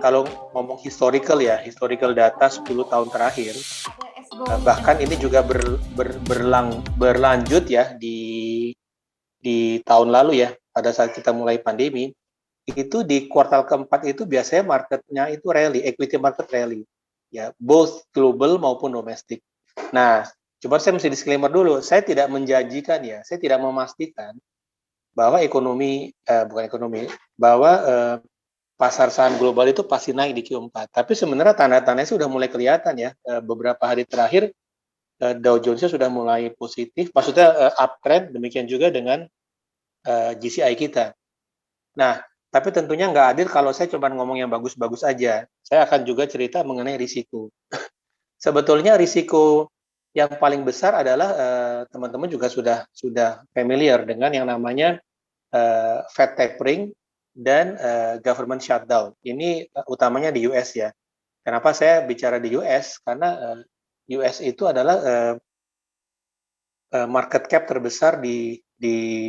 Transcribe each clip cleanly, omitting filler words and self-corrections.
kalau ngomong historical ya, historical data 10 tahun terakhir, bahkan ini juga berlanjut ya di tahun lalu ya, pada saat kita mulai pandemi, itu di kuartal keempat itu biasanya marketnya itu rally, equity market rally, ya, both global maupun domestik. Nah, coba saya mesti disclaimer dulu, saya tidak menjanjikan ya, saya tidak memastikan bahwa bahwa pasar saham global itu pasti naik di Q4. Tapi sebenarnya tanda-tandanya sudah mulai kelihatan ya, beberapa hari terakhir Dow Jones-nya sudah mulai positif, maksudnya uptrend, demikian juga dengan GCI kita. Nah, tapi tentunya nggak adil kalau saya cuma ngomong yang bagus-bagus aja. Saya akan juga cerita mengenai risiko. Sebetulnya risiko yang paling besar adalah teman-teman juga sudah familiar dengan yang namanya Fed tapering dan government shutdown. Ini utamanya di US ya. Kenapa saya bicara di US? Karena US itu adalah market cap terbesar di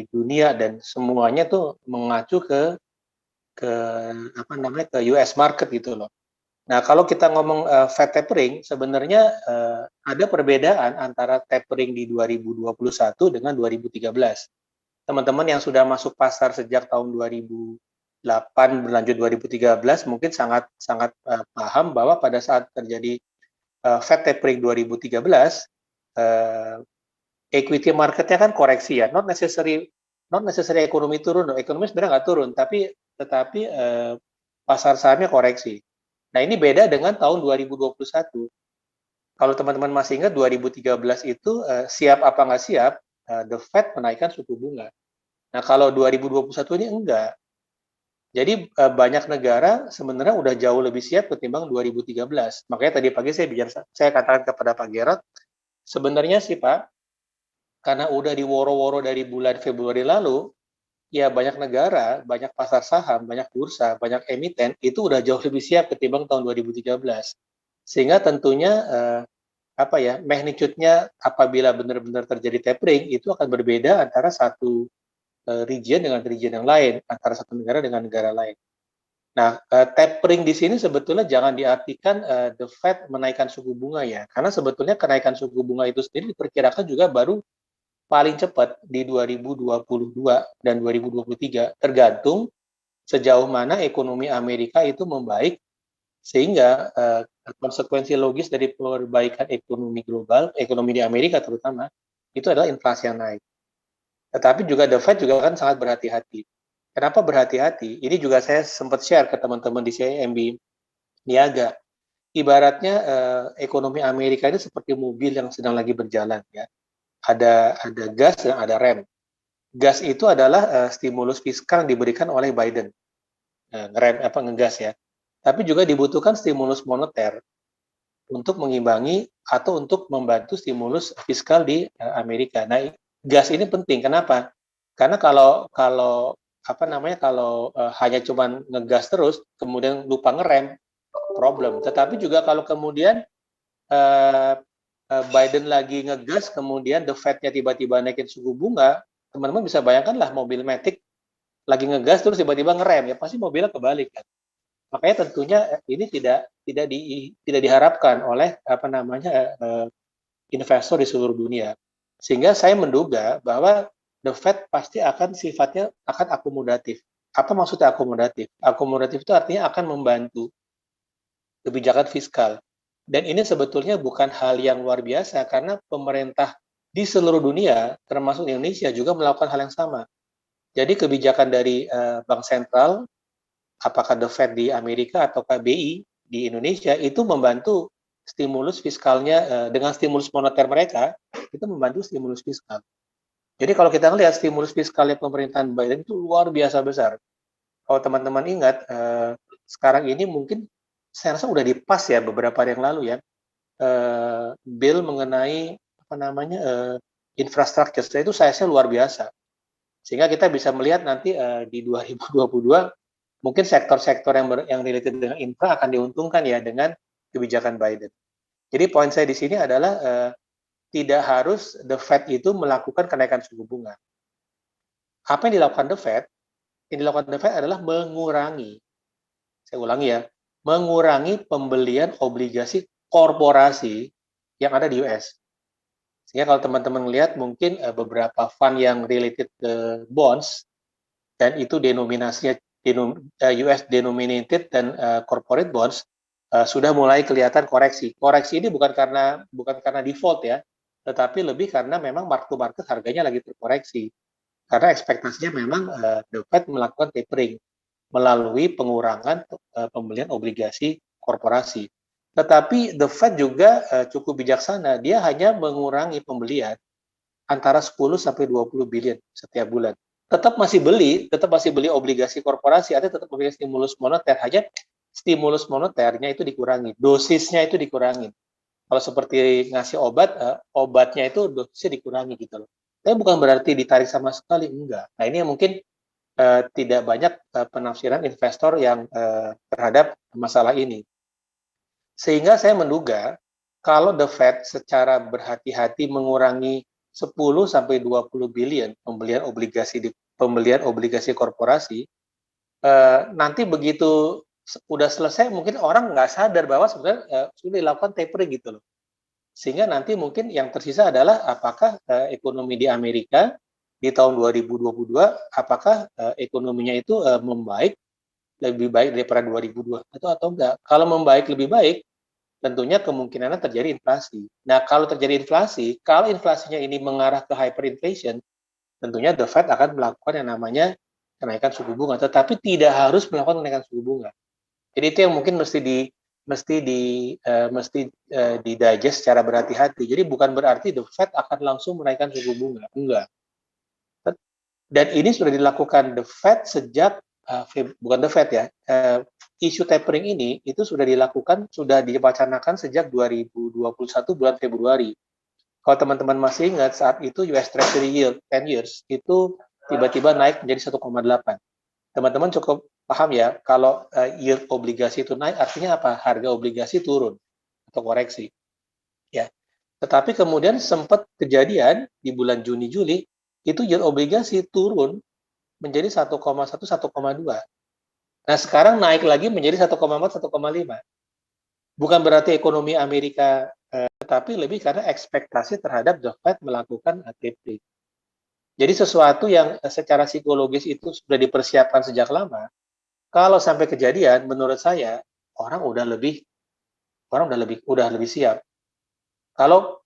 dunia dan semuanya tuh mengacu ke apa namanya ke US market gitu loh. Nah, kalau kita ngomong Fed tapering, sebenarnya ada perbedaan antara tapering di 2021 dengan 2013. Teman-teman yang sudah masuk pasar sejak tahun 2008 berlanjut 2013 mungkin sangat paham bahwa pada saat terjadi Fed tapering 2013, equity marketnya kan koreksi ya, not necessary ekonomi turun, ekonomi sebenarnya nggak turun, tetapi pasar sahamnya koreksi. Nah, ini beda dengan tahun 2021. Kalau teman-teman masih ingat 2013 itu siap apa nggak siap, the Fed menaikkan suku bunga. Nah, kalau 2021 ini enggak. Jadi banyak negara sebenarnya udah jauh lebih siap ketimbang 2013. Makanya tadi pagi saya katakan kepada Pak Gerard, sebenarnya sih Pak, karena udah diworo-woro dari bulan Februari lalu, ya banyak negara, banyak pasar saham, banyak bursa, banyak emiten, itu udah jauh lebih siap ketimbang tahun 2013. Sehingga tentunya magnitude-nya apabila benar-benar terjadi tapering, itu akan berbeda antara satu region dengan region yang lain, antara satu negara dengan negara lain. Nah, tapering di sini sebetulnya jangan diartikan the Fed menaikkan suku bunga ya, karena sebetulnya kenaikan suku bunga itu sendiri diperkirakan juga baru paling cepat di 2022 dan 2023, tergantung sejauh mana ekonomi Amerika itu membaik, sehingga konsekuensi logis dari perbaikan ekonomi global, ekonomi di Amerika terutama, itu adalah inflasi yang naik. Tetapi juga The Fed juga kan sangat berhati-hati. Kenapa berhati-hati? Ini juga saya sempat share ke teman-teman di CIMB Niaga. Ibaratnya ekonomi Amerika ini seperti mobil yang sedang lagi berjalan ya. Ada gas dan ada rem. Gas itu adalah stimulus fiskal yang diberikan oleh Biden. Ngegas ya. Tapi juga dibutuhkan stimulus moneter untuk mengimbangi atau untuk membantu stimulus fiskal di Amerika. Nah, gas ini penting. Kenapa? Karena kalau hanya cuma ngegas terus, kemudian lupa ngerem, problem. Tetapi juga kalau kemudian Biden lagi ngegas, kemudian the Fed-nya tiba-tiba naikin suku bunga, teman-teman bisa bayangkan lah mobil Matic lagi ngegas terus tiba-tiba ngerem, ya pasti mobilnya kebalik kan. Makanya tentunya ini tidak diharapkan oleh investor di seluruh dunia. Sehingga saya menduga bahwa the Fed pasti akan sifatnya akan akomodatif. Apa maksudnya akomodatif? Akomodatif itu artinya akan membantu kebijakan fiskal. Dan ini sebetulnya bukan hal yang luar biasa karena pemerintah di seluruh dunia, termasuk Indonesia, juga melakukan hal yang sama. Jadi kebijakan dari Bank Sentral, apakah The Fed di Amerika atau KBI di Indonesia, itu membantu stimulus fiskalnya dengan stimulus moneter mereka, itu membantu stimulus fiskal. Jadi kalau kita melihat stimulus fiskalnya pemerintahan Biden itu luar biasa besar. Kalau teman-teman ingat, sekarang ini mungkin saya rasa udah dipas ya beberapa hari yang lalu ya, bill mengenai infrastruktur itu size-nya luar biasa. Sehingga kita bisa melihat nanti di 2022 mungkin sektor-sektor yang related dengan infra akan diuntungkan ya dengan kebijakan Biden. Jadi poin saya di sini adalah tidak harus the Fed itu melakukan kenaikan suku bunga. Apa yang dilakukan the Fed? Yang dilakukan the Fed adalah mengurangi. Saya ulangi ya, mengurangi pembelian obligasi korporasi yang ada di US. Sehingga kalau teman-teman lihat mungkin beberapa fund yang related ke bonds dan itu denominasinya US denominated dan corporate bonds sudah mulai kelihatan koreksi. Koreksi ini bukan karena default ya, tetapi lebih karena memang mark to market harganya lagi terkoreksi. Karena ekspektasinya memang The Fed melakukan tapering melalui pengurangan pembelian obligasi korporasi. Tetapi The Fed juga cukup bijaksana, dia hanya mengurangi pembelian antara 10 sampai 20 billion setiap bulan. Tetap masih beli obligasi korporasi, ada tetap memberikan stimulus moneter, hanya stimulus moneternya itu dikurangi, dosisnya itu dikurangi. Kalau seperti ngasih obat, obatnya itu dosisnya dikurangi gitu loh. Tapi bukan berarti ditarik sama sekali, enggak. Nah ini yang mungkin tidak banyak penafsiran investor yang terhadap masalah ini. Sehingga saya menduga kalau The Fed secara berhati-hati mengurangi 10 sampai 20 billion pembelian obligasi korporasi, nanti begitu udah selesai mungkin orang nggak sadar bahwa sebenarnya sudah dilakukan tapering gitu loh. Sehingga nanti mungkin yang tersisa adalah apakah ekonomi di Amerika di tahun 2022 apakah ekonominya itu membaik lebih baik daripada 2002 atau enggak. Kalau membaik lebih baik, tentunya kemungkinan terjadi inflasi. Nah, kalau terjadi inflasi, kalau inflasinya ini mengarah ke hyperinflation, tentunya The Fed akan melakukan yang namanya kenaikan suku bunga, tetapi tidak harus melakukan kenaikan suku bunga. Jadi itu yang mungkin mesti digest secara berhati-hati. Jadi bukan berarti The Fed akan langsung menaikkan suku bunga, enggak. Dan ini sudah dilakukan The Fed sejak bukan The Fed ya, isu tapering ini itu sudah dilakukan, sudah diwacanakan sejak 2021 bulan Februari. Kalau teman-teman masih ingat saat itu US Treasury yield 10 years itu tiba-tiba naik menjadi 1,8. Teman-teman cukup paham ya, kalau yield obligasi itu naik artinya apa? Harga obligasi turun atau koreksi. Ya. Tetapi kemudian sempat kejadian di bulan Juni Juli itu yield obligasi turun menjadi 1,1 1,2. Nah, sekarang naik lagi menjadi 1,4 1,5. Bukan berarti ekonomi Amerika tetapi lebih karena ekspektasi terhadap The Fed melakukan tapering. Jadi sesuatu yang secara psikologis itu sudah dipersiapkan sejak lama, kalau sampai kejadian menurut saya orang udah lebih siap. Kalau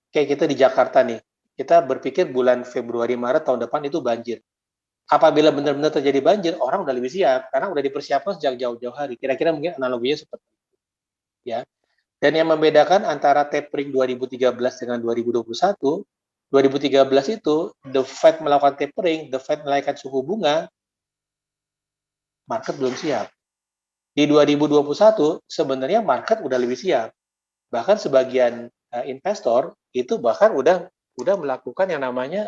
kayak kita di Jakarta nih, kita berpikir bulan Februari Maret tahun depan itu banjir. Apabila benar-benar terjadi banjir, orang udah lebih siap karena udah dipersiapkan sejak jauh-jauh hari. Kira-kira mungkin analoginya seperti itu ya. Dan yang membedakan antara tapering 2013 dengan 2021, 2013 itu The Fed melakukan tapering, The Fed menaikkan suku bunga, market belum siap. Di 2021 sebenarnya market udah lebih siap. Bahkan sebagian investor itu bahkan udah melakukan yang namanya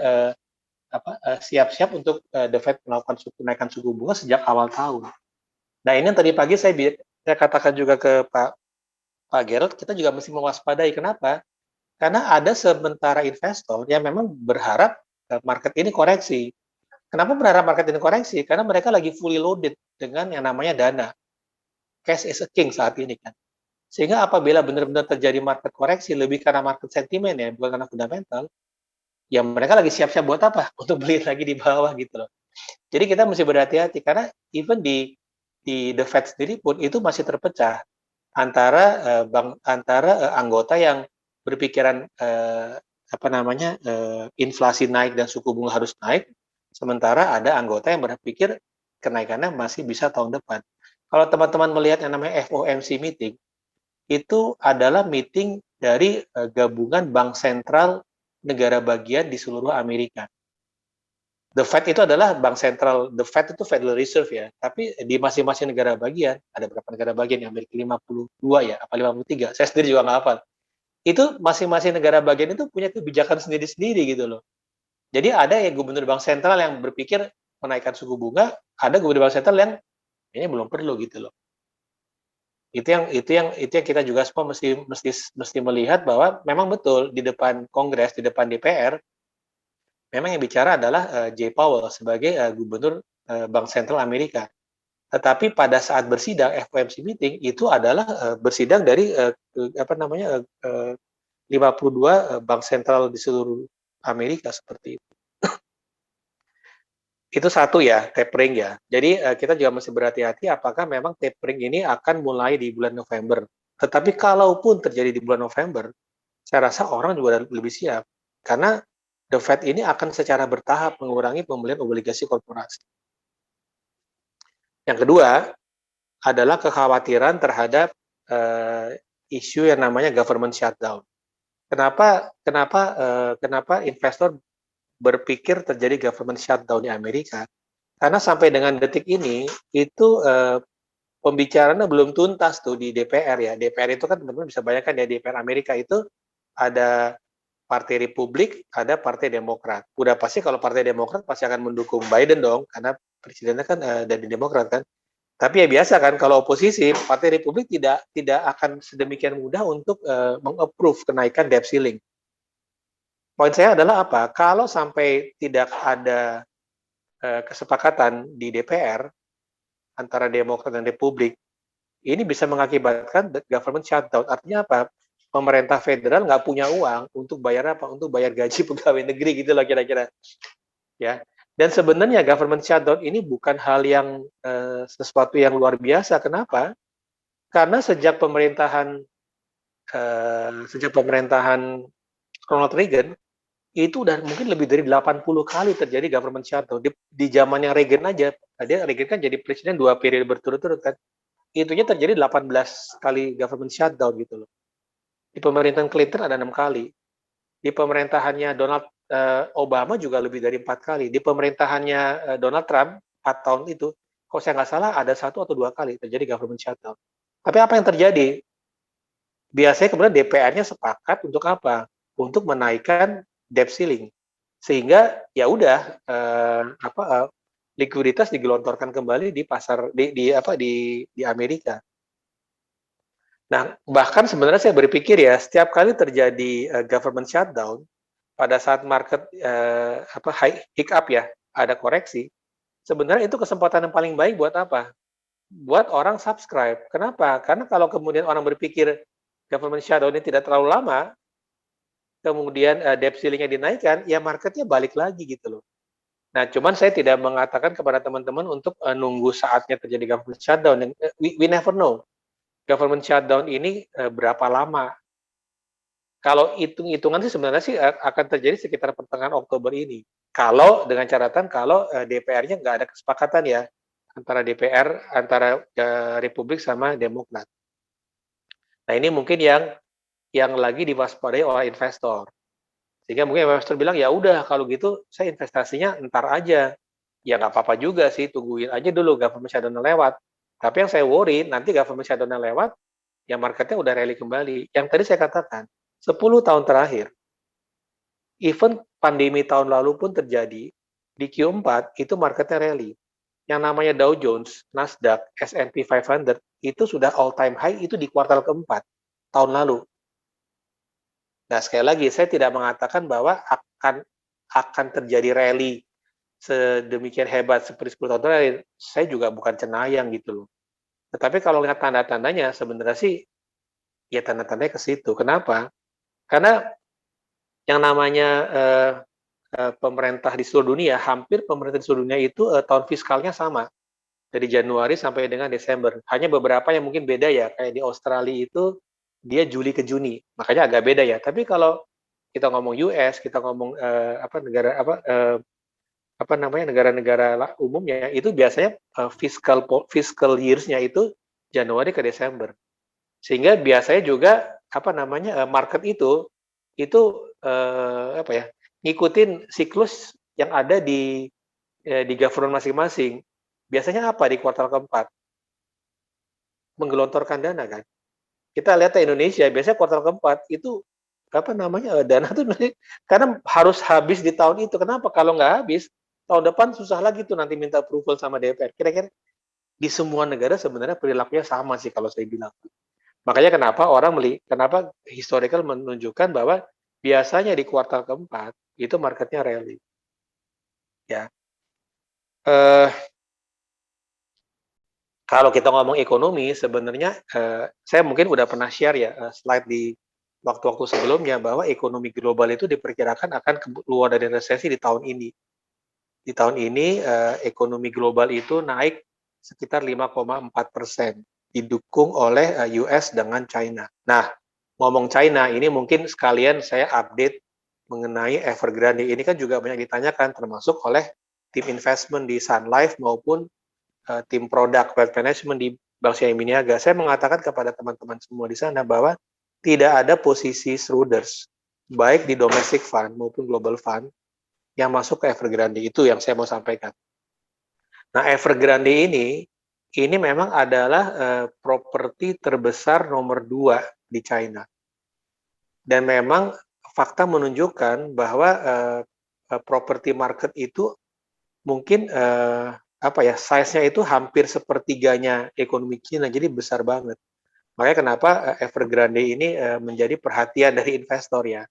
siap-siap untuk The Fed melakukan kenaikan suku bunga sejak awal tahun. Nah ini yang tadi pagi saya katakan juga ke Pak Gerald, kita juga mesti mewaspadai. Kenapa? Karena ada sementara investor yang memang berharap market ini koreksi. Kenapa berharap market ini koreksi? Karena mereka lagi fully loaded dengan yang namanya dana. Cash is a king saat ini kan. Sehingga apabila benar-benar terjadi market koreksi, lebih karena market sentiment ya, bukan karena fundamental, ya mereka lagi siap-siap buat apa? Untuk beli lagi di bawah gitu loh. Jadi kita mesti berhati-hati karena even di The Fed sendiri pun itu masih terpecah antara anggota yang berpikiran inflasi naik dan suku bunga harus naik, sementara ada anggota yang berpikir kenaikannya masih bisa tahun depan. Kalau teman-teman melihat yang namanya FOMC meeting, itu adalah meeting dari gabungan bank sentral negara bagian di seluruh Amerika. The Fed itu adalah bank sentral, The Fed itu Federal Reserve ya, tapi di masing-masing negara bagian, ada berapa negara bagian yang Amerika 52 ya, apa 53, saya sendiri juga nggak hafal. Itu masing-masing negara bagian itu punya kebijakan sendiri-sendiri gitu loh. Jadi ada ya gubernur bank sentral yang berpikir menaikkan suku bunga, ada gubernur bank sentral yang ini belum perlu gitu loh. Itu yang kita juga semua mesti melihat bahwa memang betul di depan Kongres, di depan DPR, memang yang bicara adalah Jay Powell sebagai gubernur Bank Sentral Amerika. Tetapi pada saat bersidang FOMC meeting itu adalah bersidang dari 52 bank sentral di seluruh Amerika seperti itu. Itu satu ya, tapering ya. Jadi kita juga masih berhati-hati apakah memang tapering ini akan mulai di bulan November. Tetapi kalaupun terjadi di bulan November, saya rasa orang juga lebih siap. Karena The Fed ini akan secara bertahap mengurangi pembelian obligasi korporasi. Yang kedua adalah kekhawatiran terhadap isu yang namanya government shutdown. Kenapa investor berpikir terjadi government shutdown di Amerika? Karena sampai dengan detik ini itu pembicaraannya belum tuntas tuh di DPR ya. DPR itu kan teman-teman bisa bayangkan ya, DPR Amerika itu ada Partai Republik, ada Partai Demokrat. Udah pasti kalau Partai Demokrat pasti akan mendukung Biden dong, karena presidennya kan dari Demokrat kan. Tapi ya biasa kan, kalau oposisi, Partai Republik tidak akan sedemikian mudah untuk meng-approve kenaikan debt ceiling. Poin saya adalah apa? Kalau sampai tidak ada kesepakatan di DPR antara Demokrat dan Republik, ini bisa mengakibatkan government shutdown. Artinya apa? Pemerintah federal nggak punya uang untuk bayar apa? Untuk bayar gaji pegawai negeri gitu lah kira-kira. Ya. Dan sebenarnya government shutdown ini bukan hal yang sesuatu yang luar biasa. Kenapa? Karena sejak pemerintahan Ronald Reagan itu udah mungkin lebih dari 80 kali terjadi government shutdown. Di zamannya Reagan aja, Reagan kan jadi presiden 2 periode berturut-turut kan. Itunya terjadi 18 kali government shutdown gitu loh. Di pemerintahan Clinton ada 6 kali. Di pemerintahannya Obama juga lebih dari 4 kali. Di pemerintahannya Donald Trump 4 tahun itu, kalau saya nggak salah ada 1 atau 2 kali terjadi government shutdown. Tapi apa yang terjadi? Biasanya kemudian DPR-nya sepakat untuk apa? Untuk menaikkan debt ceiling. Sehingga ya udah likuiditas digelontorkan kembali di pasar di Amerika. Nah, bahkan sebenarnya saya berpikir ya, setiap kali terjadi government shutdown, pada saat market hiccup ya, ada koreksi, sebenarnya itu kesempatan yang paling baik buat apa? Buat orang subscribe. Kenapa? Karena kalau kemudian orang berpikir government shutdown ini tidak terlalu lama, kemudian debt ceiling-nya dinaikkan, ya marketnya balik lagi gitu loh. Nah, cuman saya tidak mengatakan kepada teman-teman untuk nunggu saatnya terjadi government shutdown. We never know. Government shutdown ini berapa lama. Kalau hitung-hitungan sih sebenarnya sih akan terjadi sekitar pertengahan Oktober ini. Kalau dengan catatan kalau DPR-nya nggak ada kesepakatan ya antara DPR, antara Republik sama Demokrat. Nah ini mungkin yang lagi diwaspadai oleh investor. Sehingga mungkin investor bilang ya udah kalau gitu saya investasinya ntar aja. Ya nggak apa-apa juga sih, tungguin aja dulu government shutdown lewat. Tapi yang saya worry nanti government shutdown lewat, ya marketnya udah rally kembali. Yang tadi saya katakan, 10 tahun terakhir, even pandemi tahun lalu pun terjadi, di Q4 itu marketnya rally. Yang namanya Dow Jones, Nasdaq, S&P 500 itu sudah all time high itu di kuartal keempat tahun lalu. Nah sekali lagi saya tidak mengatakan bahwa akan terjadi rally sedemikian hebat seperti 10 tahun terakhir. Saya juga bukan cenayang gitu loh. Tetapi kalau lihat tanda-tandanya sebenarnya sih ya tanda-tandanya ke situ. Kenapa? Karena yang namanya pemerintah di seluruh dunia, hampir pemerintah di seluruh dunia itu tahun fiskalnya sama. Dari Januari sampai dengan Desember. Hanya beberapa yang mungkin beda ya, kayak di Australia itu dia Juli ke Juni. Makanya agak beda ya. Tapi kalau kita ngomong US, kita ngomong negara-negara umumnya itu biasanya fiscal years-nya itu Januari ke Desember. Sehingga biasanya juga market itu ngikutin siklus yang ada di government masing-masing. Biasanya apa di kuartal keempat? Menggelontorkan dana kan. Kita lihat di Indonesia, biasanya kuartal keempat itu dana tuh karena harus habis di tahun itu. Kenapa? Kalau nggak habis, tahun depan susah lagi tuh nanti minta approval sama DPR. Kira-kira di semua negara sebenarnya perilakunya sama sih kalau saya bilang. Makanya kenapa historical menunjukkan bahwa biasanya di kuartal keempat itu marketnya rally. Ya. Kalau kita ngomong ekonomi, sebenarnya saya mungkin udah pernah share ya slide di waktu-waktu sebelumnya bahwa ekonomi global itu diperkirakan akan keluar dari resesi di tahun ini. Di tahun ini ekonomi global itu naik sekitar 5,4%, didukung oleh US dengan China. Nah, ngomong China ini mungkin sekalian saya update mengenai Evergrande. Ini kan juga banyak ditanyakan, termasuk oleh tim investment di Sun Life maupun tim produk wealth management di Bank Syariah Miniaga. Saya mengatakan kepada teman-teman semua di sana bahwa tidak ada posisi Schroders, baik di domestic fund maupun global fund, yang masuk ke Evergrande. Itu yang saya mau sampaikan. Nah, Evergrande ini memang adalah properti terbesar nomor 2 di China. Dan memang fakta menunjukkan bahwa property market itu mungkin size-nya itu hampir sepertiganya ekonomi China, jadi besar banget. Makanya kenapa Evergrande ini menjadi perhatian dari investor ya.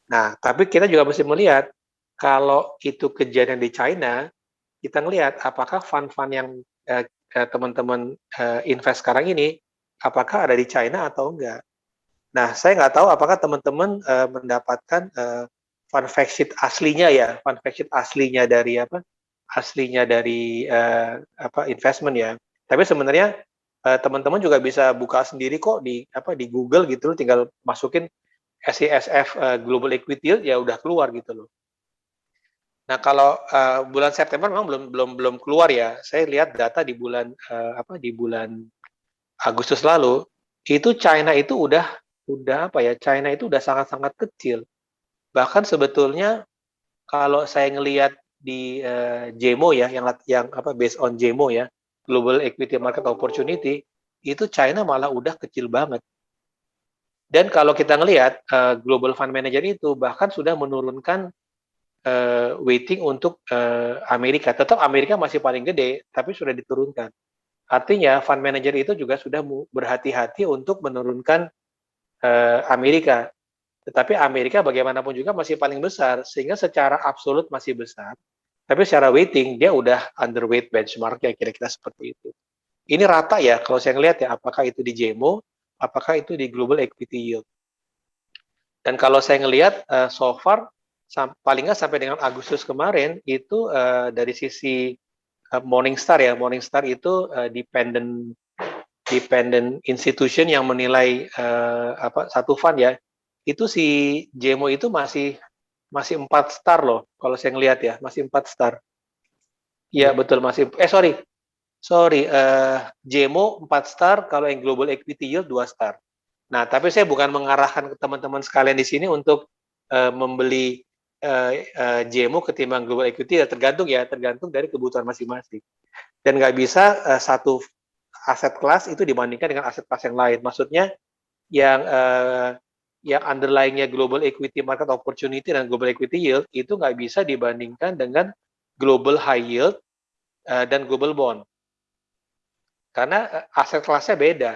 Nah, tapi kita juga mesti melihat kalau itu kejadian di China, kita ngelihat apakah fund-fund yang teman-teman invest sekarang ini, apakah ada di China atau enggak. Nah, saya nggak tahu apakah teman-teman mendapatkan fund fact sheet aslinya ya, fund fact sheet aslinya dari investment ya. Tapi sebenarnya teman-teman juga bisa buka sendiri kok di Google gitu, tinggal masukin SESF Global Equity Yield ya udah keluar gitu loh. Nah, kalau bulan September memang belum keluar ya. Saya lihat data di bulan Agustus lalu itu China itu China itu udah sangat-sangat kecil. Bahkan sebetulnya kalau saya ngelihat di JEMO ya, yang based on JEMO ya, Global Equity Market Opportunity, itu China malah udah kecil banget. Dan kalau kita ngelihat Global Fund Manager itu bahkan sudah menurunkan weighting untuk Amerika. Tetap Amerika masih paling gede, tapi sudah diturunkan. Artinya fund manager itu juga sudah berhati-hati untuk menurunkan Amerika. Tetapi Amerika bagaimanapun juga masih paling besar, sehingga secara absolut masih besar. Tapi secara weighting dia udah underweight benchmarknya, kira-kira seperti itu. Ini rata ya, kalau saya ngelihat ya, apakah itu di JEMO, apakah itu di Global Equity Yield. Dan kalau saya ngelihat so far, paling nggak sampai dengan Agustus kemarin, itu dari sisi Morningstar ya, Morningstar itu dependent institution yang menilai satu fund ya, itu si JEMO itu masih 4 star loh, kalau saya ngelihat ya, masih 4 star. Iya betul, masih, sorry, JEMO 4 star, kalau yang Global Equity Yield 2 star. Nah, tapi saya bukan mengarahkan ke teman-teman sekalian di sini untuk membeli JEMO ketimbang Global Equity, ya tergantung dari kebutuhan masing-masing. Dan nggak bisa satu aset kelas itu dibandingkan dengan aset kelas yang lain. Maksudnya yang underlying-nya Global Equity Market Opportunity dan Global Equity Yield itu nggak bisa dibandingkan dengan Global High Yield dan Global Bond. Karena aset kelasnya beda.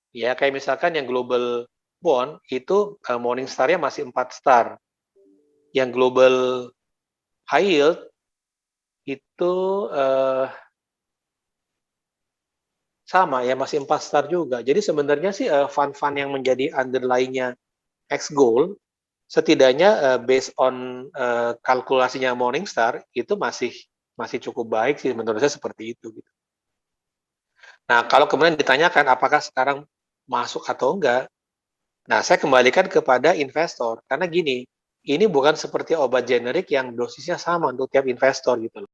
Ya, kayak misalkan yang Global Bond itu Morningstar-nya masih 4 star. Yang Global High Yield itu sama ya, masih 4 star juga. Jadi sebenarnya sih fund-fund yang menjadi underlying-nya X-Gold, setidaknya based on kalkulasinya Morningstar, itu masih cukup baik sih, menurut saya seperti itu. Gitu. Nah, kalau kemudian ditanyakan apakah sekarang masuk atau enggak, nah saya kembalikan kepada investor. Karena gini, ini bukan seperti obat generik yang dosisnya sama untuk tiap investor gitu loh.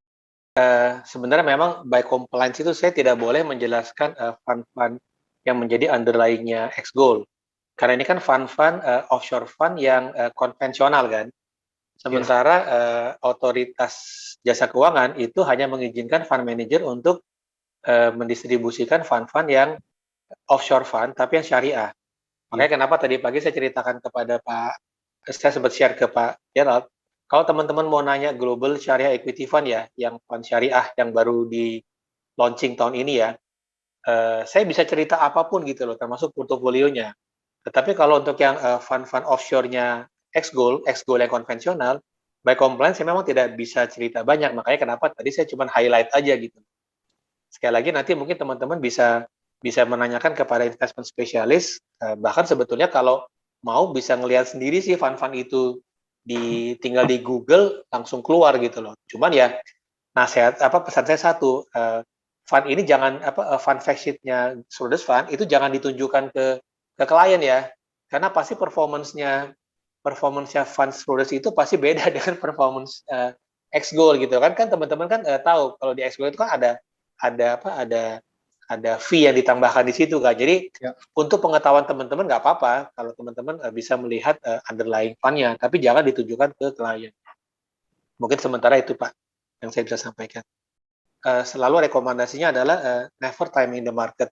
Sebenarnya memang by compliance itu saya tidak boleh menjelaskan fund-fund yang menjadi underlying-nya X-Gold. Karena ini kan fund-fund offshore fund yang konvensional kan. Sementara otoritas jasa keuangan itu hanya mengizinkan fund manager untuk mendistribusikan fund-fund yang offshore fund tapi yang syariah. Makanya kenapa tadi pagi saya ceritakan kepada saya sempat share ke Pak Gerald, kalau teman-teman mau nanya Global Syariah Equity Fund ya, yang fund syariah yang baru di launching tahun ini ya, saya bisa cerita apapun gitu loh, termasuk portofolionya. Tetapi kalau untuk yang fund-fund offshore-nya X-Gold yang konvensional, by compliance saya memang tidak bisa cerita banyak, makanya kenapa tadi saya cuma highlight aja gitu. sekali lagi nanti mungkin teman-teman bisa menanyakan kepada investment spesialis, bahkan sebetulnya kalau mau bisa ngelihat sendiri sih fund-fund itu tinggal di Google langsung keluar gitu loh. Cuman ya nasihat pesan saya satu, fund ini jangan fund fact sheet-nya Schroders Fund itu jangan ditunjukkan ke klien ya. Karena pasti performance-nya fund Schroders itu pasti beda dengan performance X-Gold gitu kan teman-teman kan tahu kalau di X-Gold itu kan ada fee yang ditambahkan di situ kan. Jadi untuk pengetahuan teman-teman nggak apa-apa kalau teman-teman bisa melihat underlying fund-nya, tapi jangan ditunjukkan ke klien. Mungkin sementara itu Pak yang saya bisa sampaikan. Selalu rekomendasinya adalah never time in the market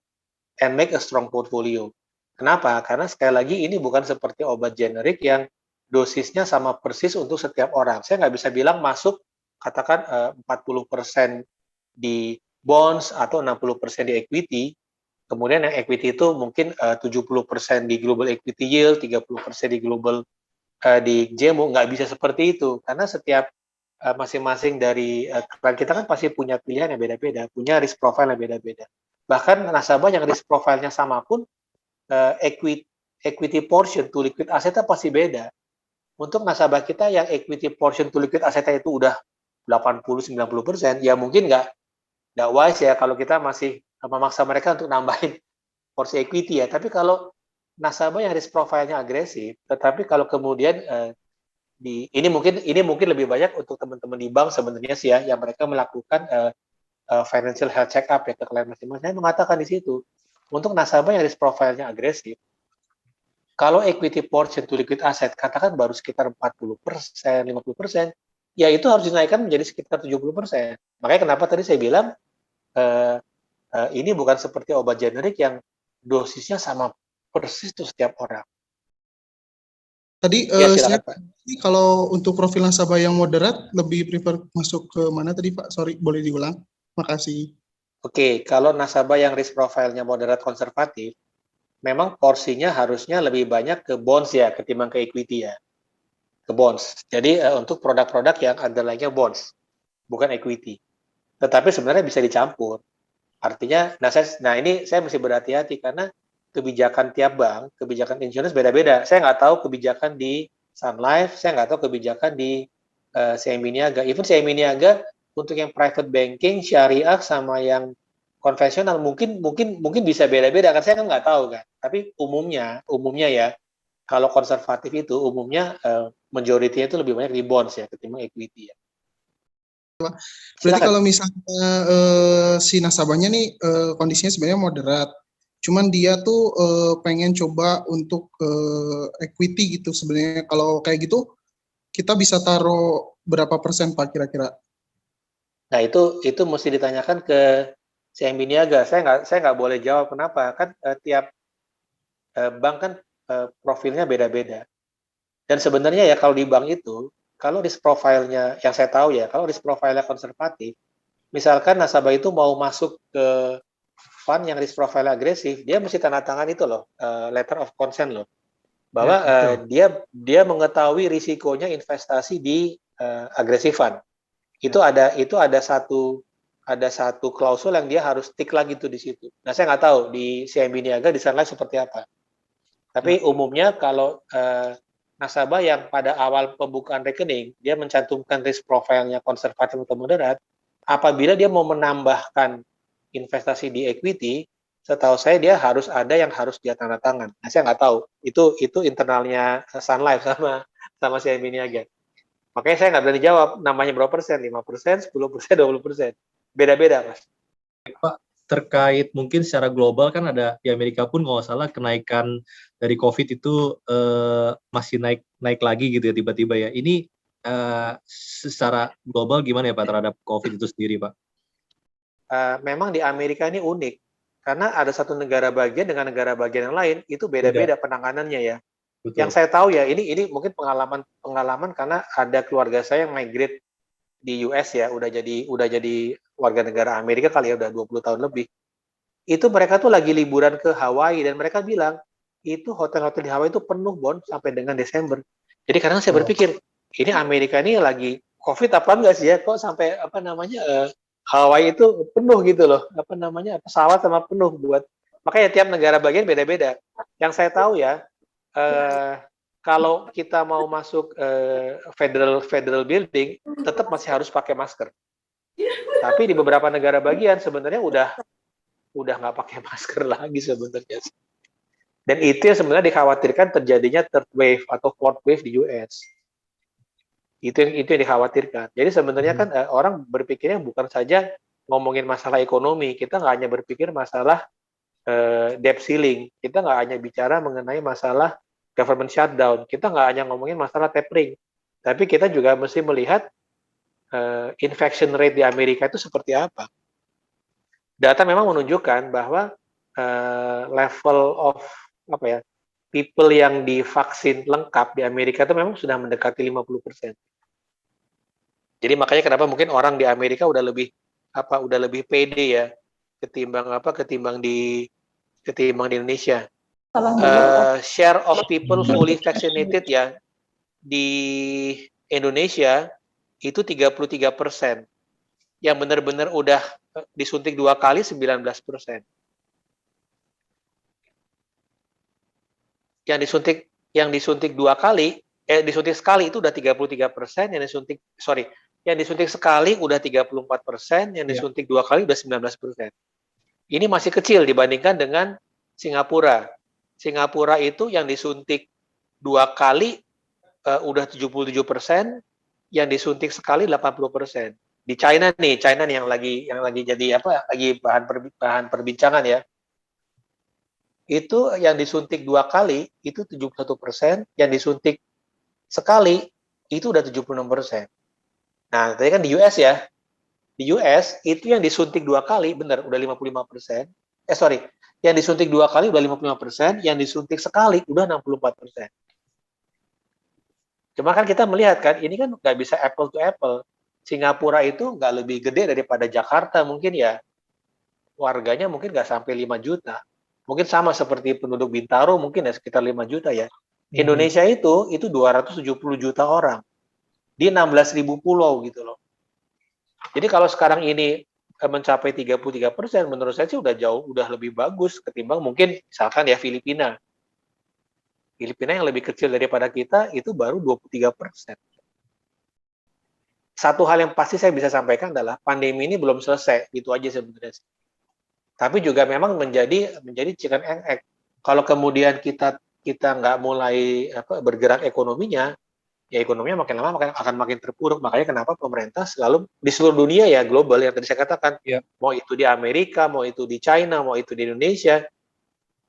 and make a strong portfolio. Kenapa? Karena sekali lagi ini bukan seperti obat generik yang dosisnya sama persis untuk setiap orang. Saya nggak bisa bilang masuk katakan 40% di bonds atau 60% di equity, kemudian yang equity itu mungkin 70% di global equity yield, 30% di global di GMO, nggak bisa seperti itu karena setiap masing-masing dari klien kita kan pasti punya pilihan yang beda-beda, punya risk profile yang beda-beda. Bahkan nasabah yang risk profile-nya sama pun equity portion to liquid asetnya pasti beda. Untuk nasabah kita yang equity portion to liquid asetnya itu udah 80-90%, ya mungkin nggak wise ya kalau kita masih memaksa mereka untuk nambahin porsi equity ya. Tapi kalau nasabah yang risk profile-nya agresif, tetapi kalau kemudian ini mungkin lebih banyak untuk teman-teman di bank sebenarnya sih ya, yang mereka melakukan financial health check up ya ke klien masing-masing. Saya mengatakan di situ untuk nasabah yang risk profile-nya agresif, kalau equity portion to liquid asset katakan baru sekitar 40%, 50%, ya itu harus dinaikkan menjadi sekitar 70%. Makanya kenapa tadi saya bilang ini bukan seperti obat generik yang dosisnya sama persis tuh setiap orang. Tadi ya, silakan, Pak. Kalau untuk profil nasabah yang moderat lebih prefer masuk ke mana tadi Pak? Sorry, boleh diulang? Makasih. Oke, kalau nasabah yang risk profile-nya moderat konservatif, memang porsinya harusnya lebih banyak ke bonds ya ketimbang ke equity ya. Ke bonds. Jadi untuk produk-produk yang underlying-nya bonds, bukan equity. Tetapi sebenarnya bisa dicampur. Artinya, ini saya mesti berhati-hati karena kebijakan tiap bank, kebijakan insurance beda-beda. Saya nggak tahu kebijakan di Sun Life, saya nggak tahu kebijakan di CIMB Niaga. Even CIMB Niaga untuk yang private banking, syariah sama yang konvensional mungkin bisa beda-beda kan saya kan nggak tahu kan. Tapi umumnya ya kalau konservatif itu umumnya majority-nya itu lebih banyak di bonds ya ketimbang equity ya. Berarti kalau misalnya si nasabahnya nih kondisinya sebenarnya moderat, cuman dia tuh pengen coba untuk equity gitu sebenarnya. Kalau kayak gitu kita bisa taruh berapa persen Pak kira-kira? Nah itu mesti ditanyakan ke CIMB Niaga. Saya nggak boleh jawab kenapa kan tiap bank kan profilnya beda-beda. Dan sebenarnya ya kalau di bank itu kalau risk profile-nya yang saya tahu ya kalau risk profile-nya konservatif, misalkan nasabah itu mau masuk ke fund yang risk profile agresif, dia mesti tanda tangan itu loh, letter of consent loh, bahwa dia mengetahui risikonya investasi di agresif fund. Itu ada satu klausul yang dia harus tick lagi tuh di situ. Nah saya nggak tahu di CIMB Niaga di sana seperti apa. Tapi umumnya kalau nasabah yang pada awal pembukaan rekening dia mencantumkan risk profile-nya konservatif atau moderat, apabila dia mau menambahkan investasi di equity, setahu saya dia harus ada yang harus dia tanda tangan. Nah, saya nggak tahu. Itu internalnya Sun Life sama CIMB Niaga. Makanya saya nggak berani jawab namanya berapa persen, 5%, 10%, 20%. Beda-beda, Mas. Pak, terkait mungkin secara global kan ada di Amerika pun kalau nggak salah kenaikan dari COVID itu masih naik lagi gitu ya tiba-tiba ya. Ini secara global gimana ya Pak terhadap COVID itu sendiri Pak? Memang di Amerika ini unik karena ada satu negara bagian dengan negara bagian yang lain itu beda-beda penanganannya ya. Betul. Yang saya tahu ya ini mungkin pengalaman karena ada keluarga saya yang migrate di US ya udah jadi warga negara Amerika kali ya udah 20 tahun lebih. Itu mereka tuh lagi liburan ke Hawaii dan mereka bilang itu hotel-hotel di Hawaii itu penuh Bon sampai dengan Desember. Jadi kadang saya berpikir ini Amerika ini lagi COVID apa enggak sih ya kok sampai Hawaii itu penuh gitu loh, apa namanya, pesawat sama penuh buat, makanya tiap negara bagian beda-beda. Yang saya tahu ya, kalau kita mau masuk federal building, tetap masih harus pakai masker. Tapi di beberapa negara bagian sebenarnya udah nggak pakai masker lagi sebenarnya. Dan itu yang sebenarnya dikhawatirkan terjadinya third wave atau fourth wave di US. Itu yang dikhawatirkan. Jadi sebenarnya kan orang berpikirnya bukan saja ngomongin masalah ekonomi, kita nggak hanya berpikir masalah debt ceiling, kita nggak hanya bicara mengenai masalah government shutdown, kita nggak hanya ngomongin masalah tapering, tapi kita juga mesti melihat infection rate di Amerika itu seperti apa. Data memang menunjukkan bahwa level of people yang divaksin lengkap di Amerika itu memang sudah mendekati 50%. Jadi makanya kenapa mungkin orang di Amerika udah lebih pede ya ketimbang di Indonesia. Share of people fully vaccinated ya di Indonesia itu 33%. Yang benar-benar udah disuntik 2 kali 19%. Yang disuntik 2 kali, disuntik sekali itu udah 33%, yang disuntik sekali udah 34%, yang disuntik 2 kali udah 19%. Ini masih kecil dibandingkan dengan Singapura. Singapura itu yang disuntik 2 kali udah 77%, yang disuntik sekali 80%. Di China nih yang lagi jadi lagi bahan perbincangan ya. Itu yang disuntik 2 kali itu 71%, yang disuntik sekali itu udah 76%. Nah, tadi kan di US ya. Di US itu yang disuntik 2 kali benar udah 55%. Yang disuntik 2 kali udah 55%, yang disuntik sekali udah 64%. Cuma kan kita melihat kan, ini kan nggak bisa apple to apple. Singapura itu nggak lebih gede daripada Jakarta mungkin ya. Warganya mungkin nggak sampai 5 juta. Mungkin sama seperti penduduk Bintaro mungkin ya sekitar 5 juta ya. Indonesia itu 270 juta orang. Di 16.000 pulau gitu loh. Jadi kalau sekarang ini mencapai 33%, menurut saya sih udah lebih bagus ketimbang mungkin misalkan ya Filipina. Filipina yang lebih kecil daripada kita itu baru 23%. Satu hal yang pasti saya bisa sampaikan adalah pandemi ini belum selesai, itu aja sebenarnya. Tapi juga memang menjadi chicken and egg. Kalau kemudian kita nggak mulai bergerak ekonominya, ya ekonominya makin lama akan makin terpuruk. Makanya kenapa pemerintah selalu di seluruh dunia ya global yang tadi saya katakan, mau itu di Amerika, mau itu di China, mau itu di Indonesia,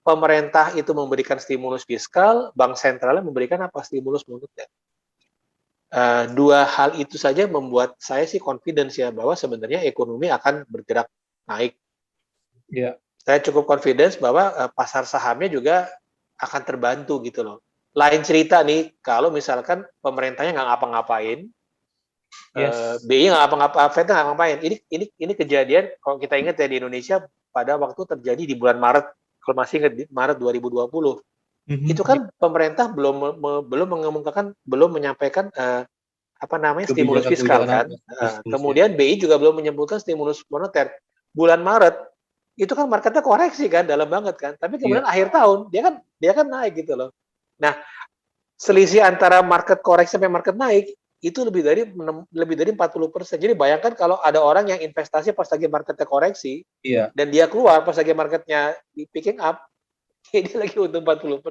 pemerintah itu memberikan stimulus fiskal, bank sentralnya memberikan stimulus moneter. Dua hal itu saja membuat saya sih confidence ya bahwa sebenarnya ekonomi akan bergerak naik. Saya cukup confidence bahwa pasar sahamnya juga akan terbantu gitu loh. Lain cerita nih kalau misalkan pemerintahnya nggak ngapa-ngapain, BI nggak ngapa-ngapain, Fed nggak ngapain. Ini kejadian kalau kita ingat ya di Indonesia pada waktu terjadi di bulan Maret, kalau masih ingat Maret 2020. Itu kan pemerintah belum menyampaikan stimulus fiskal kan. Kemudian BI juga belum menyebutkan stimulus moneter. Bulan Maret itu kan marketnya koreksi kan, dalam banget kan. Tapi kemudian akhir tahun dia kan naik gitu loh. Nah, selisih antara market koreksi sampai market naik itu lebih dari 40%. Jadi bayangkan kalau ada orang yang investasi pas lagi marketnya koreksi dan dia keluar pas lagi marketnya di picking up, dia lagi untung 40%.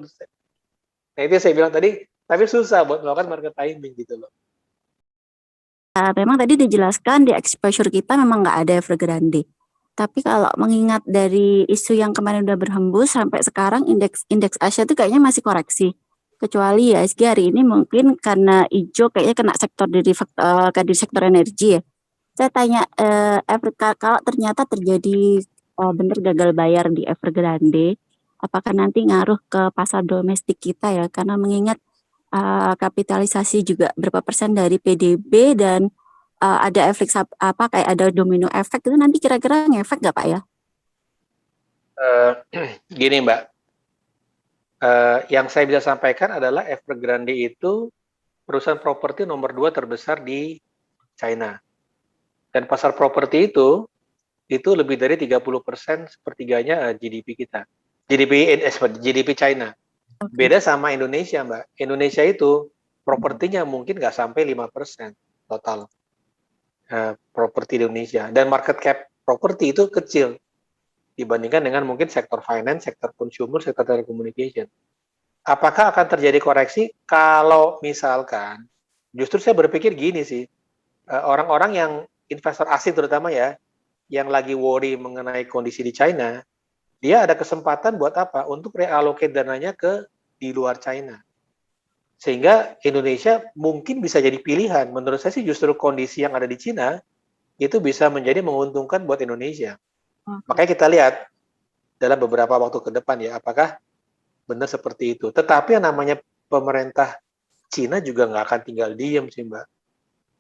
Nah, itu saya bilang tadi, tapi susah buat melakukan market timing gitu loh. Memang tadi dijelaskan di exposure kita memang nggak ada Evergrande. Tapi kalau mengingat dari isu yang kemarin udah berhembus sampai sekarang indeks Asia itu kayaknya masih koreksi. Kecuali IHSG hari ini mungkin karena hijau kayaknya kena sektor dari sektor energi ya. Saya tanya kalau ternyata terjadi benar gagal bayar di Evergrande, apakah nanti ngaruh ke pasar domestik kita ya? Karena mengingat kapitalisasi juga berapa persen dari PDB dan ada efek kayak ada domino efek itu nanti kira-kira ngefek nggak Pak ya? Gini Mbak, yang saya bisa sampaikan adalah Evergrande itu perusahaan properti nomor 2 terbesar di China. Dan pasar properti itu lebih dari 30% sepertiganya GDP kita. GDP China. Beda sama Indonesia, Mbak. Indonesia itu propertinya mungkin nggak sampai 5% total properti Indonesia. Dan market cap properti itu kecil dibandingkan dengan mungkin sektor finance, sektor consumer, sektor telecommunication. Apakah akan terjadi koreksi? Kalau misalkan, justru saya berpikir gini sih, orang-orang yang investor asing terutama ya, yang lagi worry mengenai kondisi di China, dia ada kesempatan buat apa? Untuk reallocate dananya ke di luar China. Sehingga Indonesia mungkin bisa jadi pilihan. Menurut saya sih justru kondisi yang ada di China itu bisa menjadi menguntungkan buat Indonesia. Makanya kita lihat dalam beberapa waktu ke depan ya, apakah benar seperti itu. Tetapi yang namanya pemerintah Cina juga nggak akan tinggal diem sih, Mbak.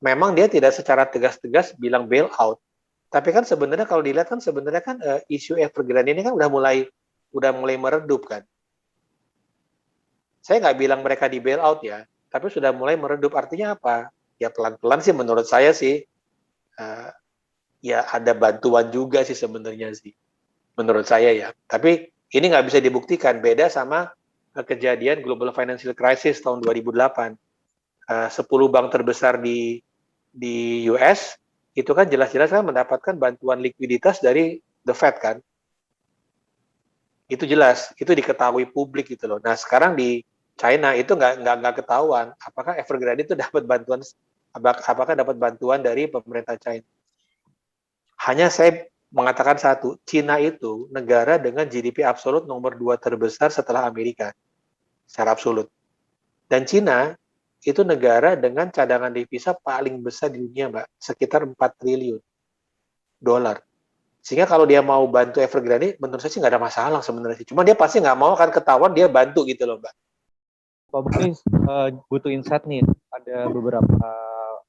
Memang dia tidak secara tegas-tegas bilang bail out. Tapi kan sebenarnya kalau dilihat kan sebenarnya kan isu Evergrande ini kan udah mulai meredup kan. Saya nggak bilang mereka di bail out ya, tapi sudah mulai meredup. Artinya apa? Ya pelan-pelan sih menurut saya sih, ya ada bantuan juga sih sebenarnya sih, menurut saya ya. Tapi ini nggak bisa dibuktikan, beda sama kejadian Global Financial Crisis tahun 2008. 10 bank terbesar di US, itu kan jelas-jelas kan mendapatkan bantuan likuiditas dari The Fed kan. Itu jelas, itu diketahui publik gitu loh. Nah sekarang di China itu nggak ketahuan apakah Evergrande itu dapat bantuan, apakah dapat bantuan dari pemerintah China. Hanya saya mengatakan satu, China itu negara dengan GDP absolut nomor 2 terbesar setelah Amerika secara absolut. Dan China itu negara dengan cadangan devisa paling besar di dunia, Mbak, sekitar 4 triliun dolar. Sehingga kalau dia mau bantu Evergrande, menurut saya sih nggak ada masalah sebenarnya. Cuma dia pasti nggak mau akan ketahuan dia bantu gitu loh, Mbak. Pak Bukti butuh insight nih. Ada beberapa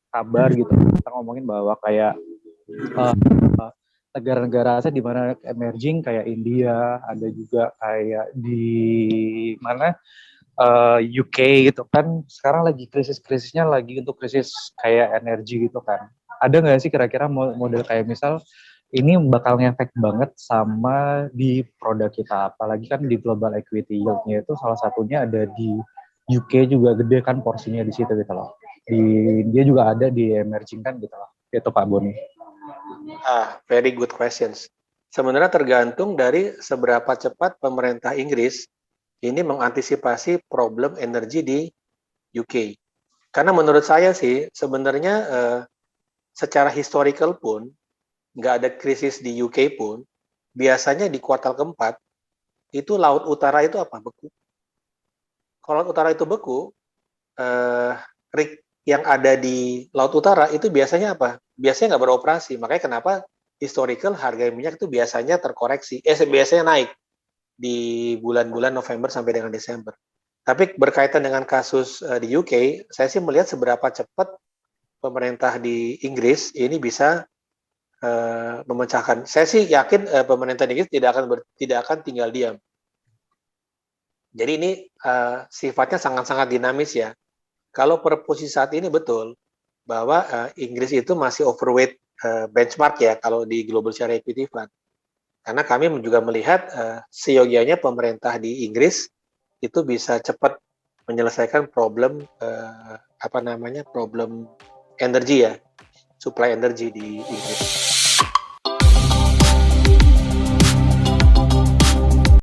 kabar gitu. Kita ngomongin bahwa kayak negara-negara Asia di mana emerging kayak India, ada juga kayak di mana UK gitu kan. Sekarang lagi krisis-krisisnya lagi untuk krisis kayak energi gitu kan. Ada nggak sih kira-kira model kayak misal ini bakal ngefek banget sama di produk kita, apalagi kan di global equity yield-nya itu salah satunya ada di UK juga gede kan porsinya di situ gitu loh. Dia juga ada di emerging kan gitu loh. Itu Pak Boni. Very good questions. Sebenarnya tergantung dari seberapa cepat pemerintah Inggris ini mengantisipasi problem energi di UK. Karena menurut saya sih sebenarnya secara historical pun nggak ada krisis di UK pun, biasanya di kuartal keempat itu laut utara itu apa? Beku. Kalau laut utara itu beku, rig yang ada di laut utara itu biasanya apa? Biasanya nggak beroperasi. Makanya kenapa historical harga minyak itu biasanya terkoreksi, biasanya naik di bulan-bulan November sampai dengan Desember. Tapi berkaitan dengan kasus di UK, saya sih melihat seberapa cepat pemerintah di Inggris ini bisa memecahkan. Saya sih yakin pemerintah Inggris tidak akan tinggal diam. Jadi ini sifatnya sangat-sangat dinamis ya. Kalau per posisi saat ini betul bahwa Inggris itu masih overweight benchmark ya kalau di Global Share Equity Fund. Karena kami juga melihat seyogianya pemerintah di Inggris itu bisa cepat menyelesaikan problem problem energi ya, supply energi di Inggris.